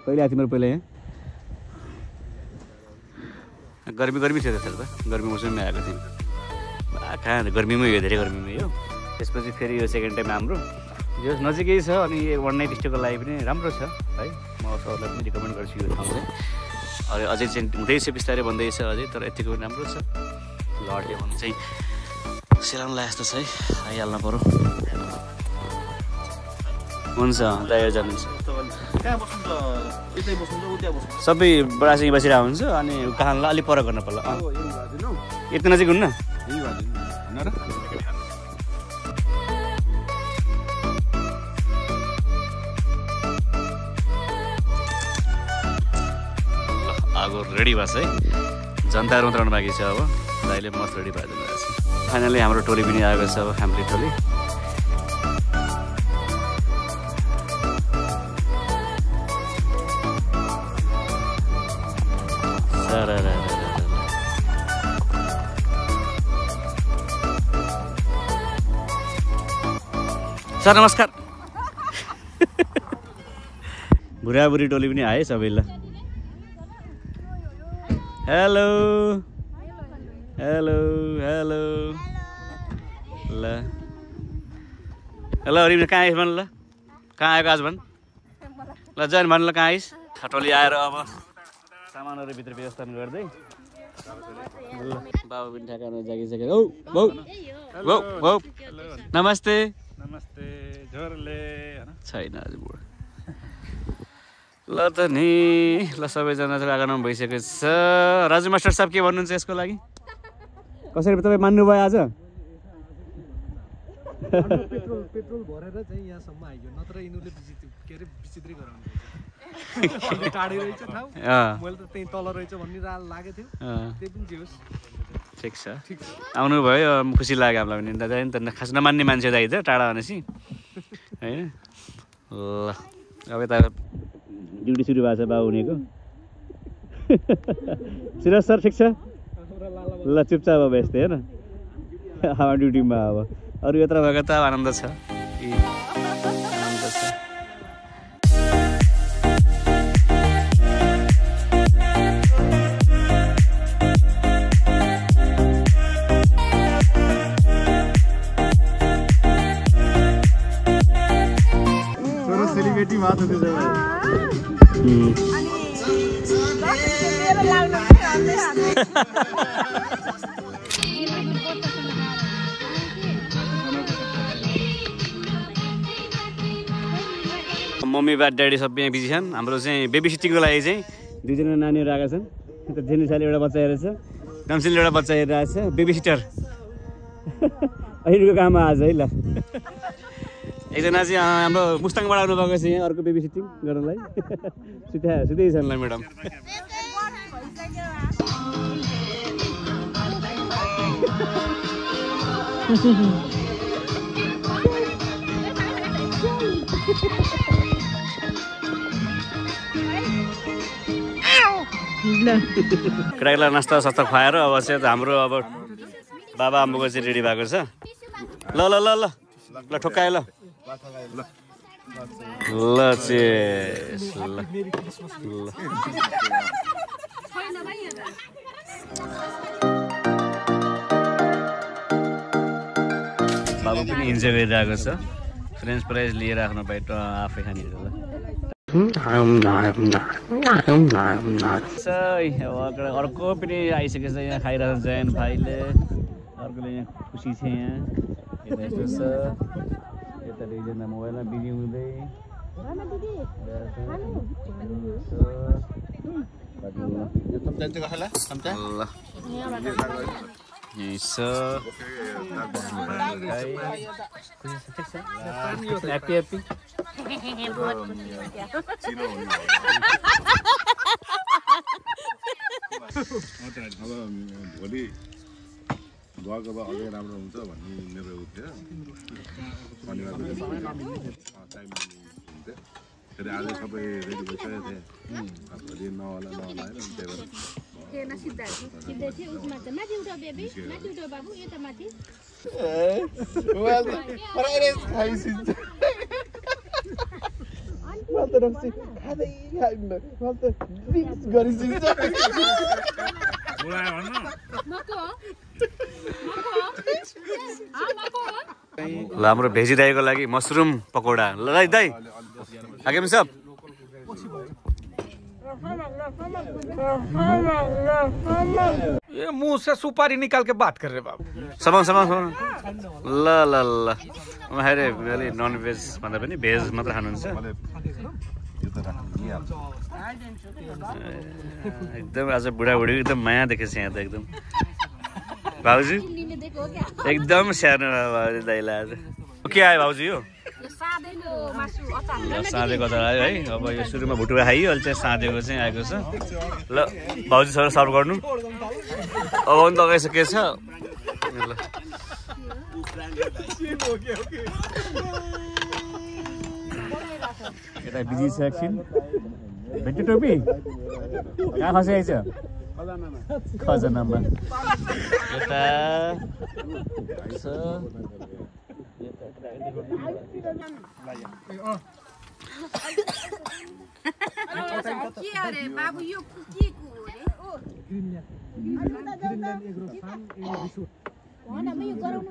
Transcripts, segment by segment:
कहिले आएको मेरो पहिला यहाँ गर्मी थियो त्यसो त गर्मी मौसममै आएको थियौँ कहाँ गर्मीमै हो धेरै गर्मीमै हो त्यसपछि फेरि यो सेकेन्ड टाइम हाम्रो यो नजिकै छ अनि वान नाइट स्टेको लागि पनि राम्रो छ है म सबैलाई पनि रिकमेन्ड गर्छु यो ठाउँ चाहिँ अझै चाहिँ हुँदैछ बिस्तारै भन्दैछ अझै तर यतिको पनि राम्रो छ लडले भन्नु चाहिँ सेलाउनलाई यस्तो छ है आइहाल्नु पऱ्यो हुन्छ दाइ जानुहुन्छ सबै बडासँग बसिरहेको हुन्छ अनि कहाँलाई अलिक पर गर्न पर्ला यति नजिक हुन्न आगो रेडी भएको छ है जनताहरू उत्रनु बाँकी छ अब दाइले मस्त रेडी भइदिनु भएको छ फाइनली हाम्रो टोली पनि आएको छ अब फ्यामिली टोली सर नमस्कार बुढाबुढी टोली पनि आए सबैलाई हेलो हेलो हेलो ल हेलो रिम कहाँ आइस भन ल कहाँ आएको आज भन ल जैन भन ल कहाँ आइस टोली आएर अब सामानहरू भित्र व्यवस्थापन गर्दै बाबु पनि ठ्याक्क जागिसक्यो औ बाउ बाउ बाउ नमस्ते नमस्ते जोरले छैन आज बुढो ल त नि ल सबैजना चाहिँ आगमन भइसकेको छ राजु मास्टर साहब के भन्नुहुन्छ यसको लागि कसरी तपाईँ मान्नुभयो आज पेट्रोल भरेर चाहिँ यहाँसम्म आइयो नत्र यिनीहरूले के अरे विचित्रै गराउनु टाढै रहेछ ठाउँ मैले त त्यही तल रहेछ भन्ने लागेको थियो त्यही पनि जे होस् ठिक छ आउनु भयो खुसी लाग्यो हामीलाई पनि दादा नि त खास नमान्ने मान्छे दाइ त टाढा भनेपछि होइन ल अब यता ड्युटी सुरु भएको छ बाबु हुनेको सिराज सर ठिक छ ल चुपचाप अब यस्तै होइन अब ड्युटीमा अब अरू यत्र भएको त आनन्द छ आनन्द छ सेलिब्रेटी बात होती है मम्मी बा ड्याडी सबै यहाँ बिजी छन् हाम्रो चाहिँ बेबी सिटिङको लागि चाहिँ दुईजना नानीहरू आएका छन् यता जेनिसाले एउटा बच्चा हेरेको छ कमसिलले एउटा बच्चा हेरिरहेको छ बेबी सिटर अहिलेको काममा आज है ल एकजना चाहिँ हाम्रो मुस्ताङबाट आउनुभएको छ यहाँ अर्को बेबी सिटिङ गर्नलाई सुत्दै छन् ल म्याडम केटाकेटीलाई नास्ता सास्ता खुवाएर अब चाहिँ हाम्रो अब बाबा आम्माको चाहिँ रेडी भएको छ ल ल ल ल ल ठोक्कायो ल ल चेस ल बाबु पनि इन्जोय गरिरहेको छ फ्रेन्च फ्राइज लिएर आफ्नो बाइट आफै खाने ल अर्को पनि आइसकेको छ यहाँ खाइरहेको जयन भाइले अर्कोले यहाँ खुसी छ यहाँ यस्तो छ यता दुईजना मोबाइलमा बिजी हुँदै भोलि गएको भए अझै राम्रो हुन्छ भन्ने मेरो उ थियो फेरि आज सबै रेडी भइसकेको थिएँ भोलि नहोला होइन त्यही भएर ल हाम्रो भेजी दाईको लागि मसरुम पकौडा ल दाई आगे में सब ये मुंह से सुपारी निकाल के बात कर रहे बाबू समा ल ल ल अरे अलि नन भेज भन्दा पनि भेज मात्र खानुहुन्छ एकदम आज बुढाबुढी एकदम माया देखेछ यहाँ त एकदम भाउजू एकदम सानो दाइलाई आज के आयो भाउजू यो साँधेको अचार आयो है अब यो सुरुमा भुटुवा खाइयो अहिले चाहिँ साँधेको चाहिँ आएको छ ल भाउजूसँग सर्भ गर्नु अब पनि त अगाइसकेको छ ल यता बिजी छ एकछिन भेटे टोपी कहाँ खसिआइछ खजनामा यता बाबु यो के को रे ओ ग्रिनल्यान्ड एग्रो फार्म रिसोर्ट भन म यो गराउनु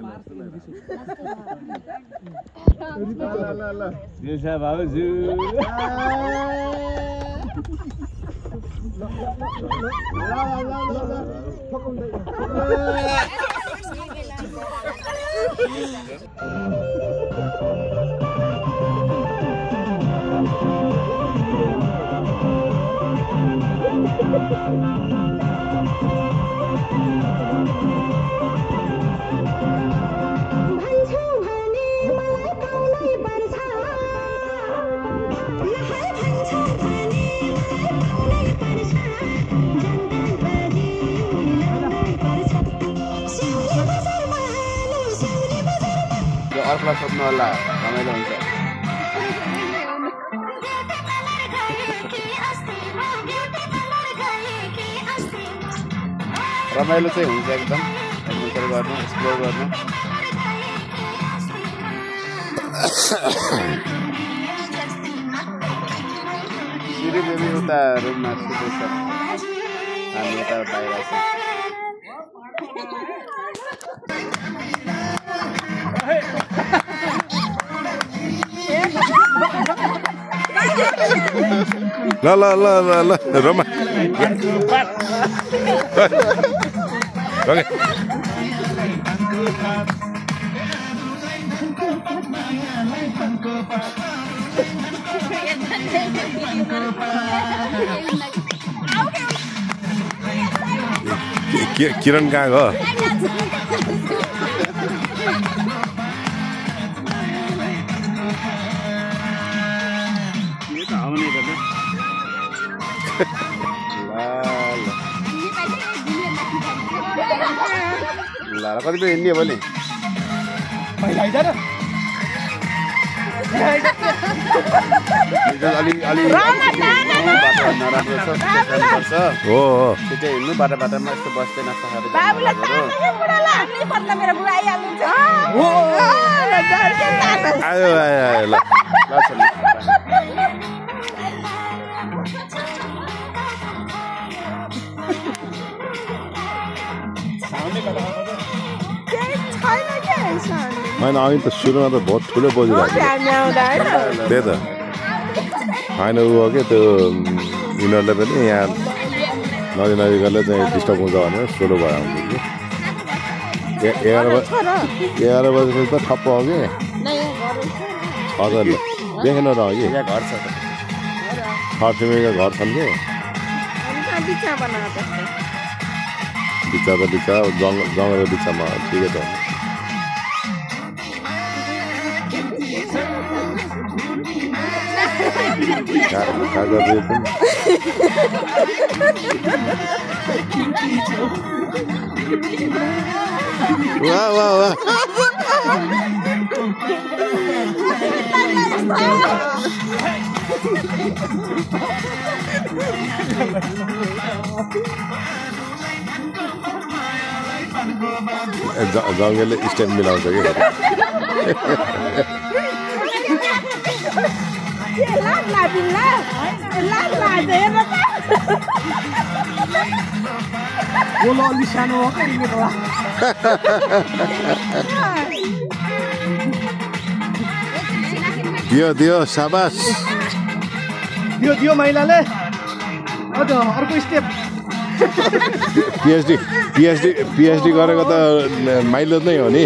दिशा भाउजू अर्को सोध्नु होला रमाइलो हुन्छ रमाइलो चाहिँ हुन्छ एकदम एडभेन्चर गर्नु एक्सप्लोर गर्नु सिरी बेबी उता रुममा सुतेछ हामी यता बाहिर छौँ ल ल ल ल ल रमा ओके किरण कहाँ गयो ल कति बजी हिँड्ने हो भने हो छिटै हिँड्नु बाटामा यस्तो बस्दै नास्ता आयो आयो ल होइन अघि त सुरुमा त बहुत ठुलो बजिरहेको त्यही त होइन ऊ हो कि त्यो यिनीहरूले पनि यहाँ नजिकले चाहिँ डिस्टर्ब हुन्छ भनेर सोलो भएर आउँछ कि 11 बजेपछि त ठप्प हो कि हजुर देखेन र अघि घर छ छरछिमेकीका घर छन् कि बिचा त बिचा जङ्गलको बिचामा ठिकै त वाह वाह वाह जङ्गलले स्टेप मिलाउँछ कि अलि सानो हो दियो साबास दियो महिलाले अझ अर्को स्टेप पिएचडी गरेको त माइलो नै हो नि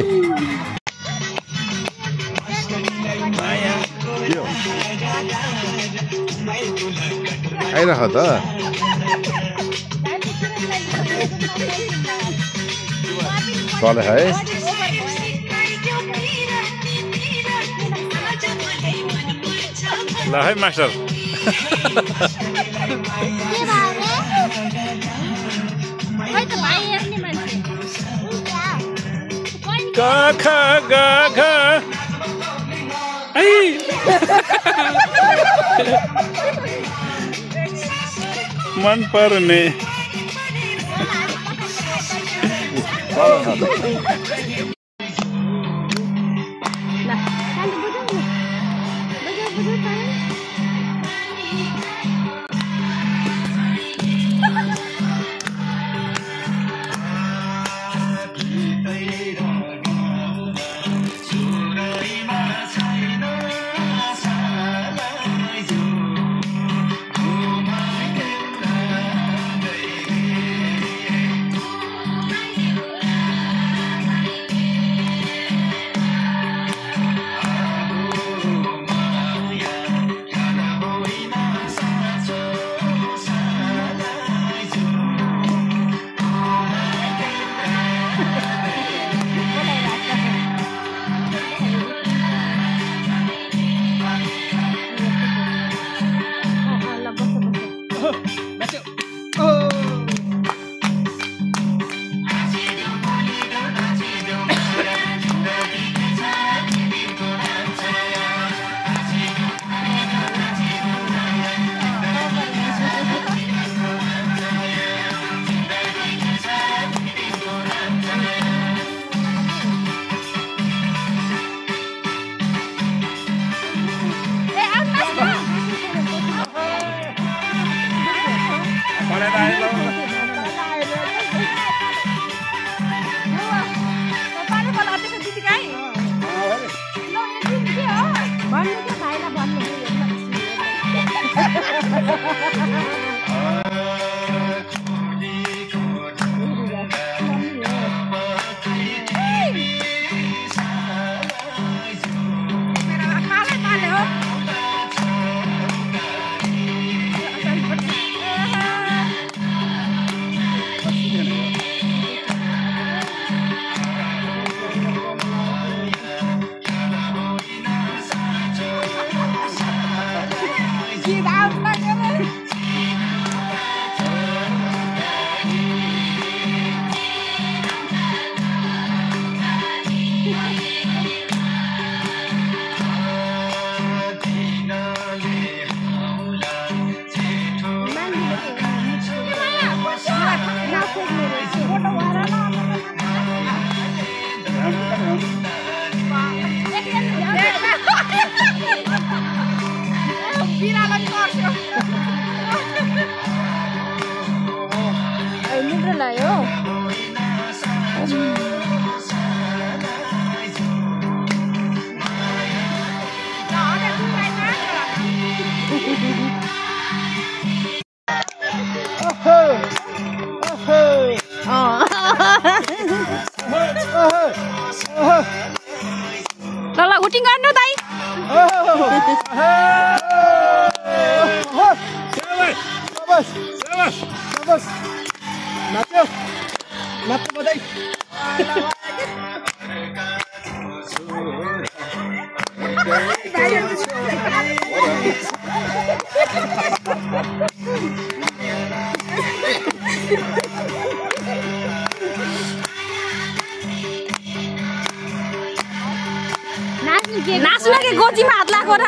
आइरह त चले है ल है मास्टर गाखा गाखा मन पर्ने ल हुटिङ गर्नु दाइ नाच्नु के गोजीमा हात लाग्यो र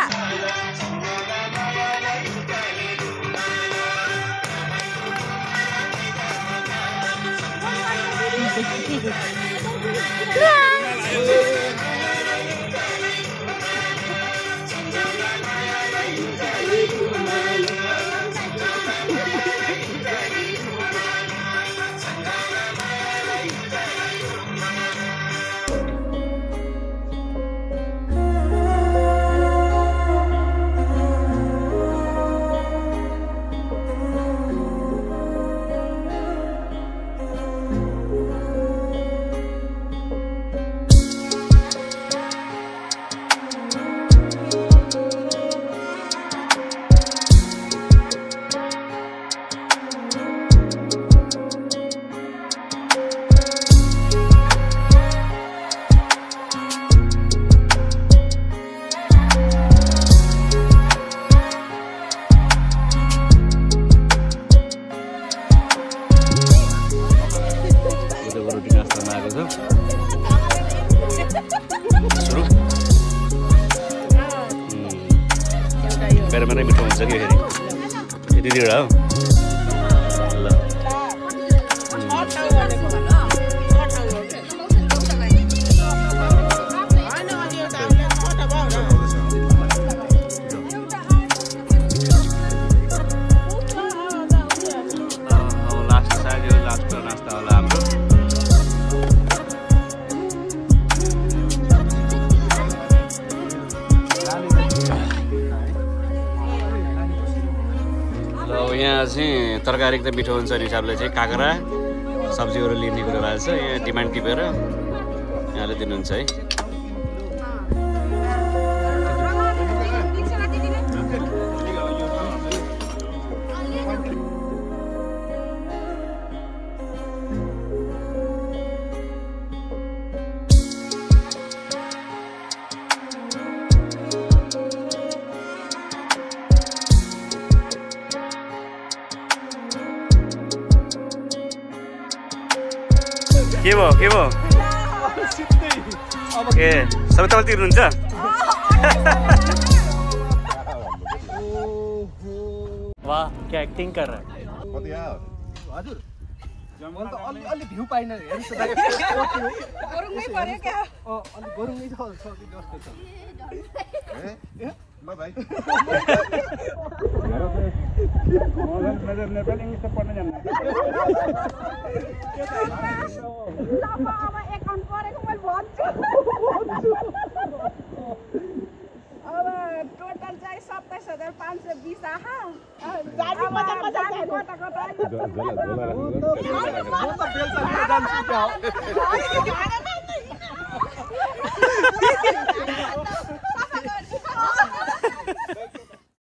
गरममै मिठो हुन्छ कि फेरि यति दिडा हो ल लास्ट सायद यो लास्ट नास्ता होला हाम्रो यहाँ चाहिँ तरकारी एकदम मिठो हुन्छ भन्ने हिसाबले चाहिँ काँक्रा सब्जीहरू लिने कुरो भएको छ यहाँ डिमान्ड टिपेर यहाँले दिनुहुन्छ है के भयो ए सबै तपाईँ तिर्नुहुन्छ वाह क्या एक्टिङ कर रहा है हजुर मैले त अलि भ्यू पाइन हेर्नु त गोरुङमै पर्यो क्या अलि गोरुङमै छ कि जस्तो छ ए ल भाइ नेपाली इंग्लिश त पढ्न जान्दैन अब एकाउन्ट गरेको मैले भन्छु अब टोटल चाहिँ 27,520 आहा जाने कता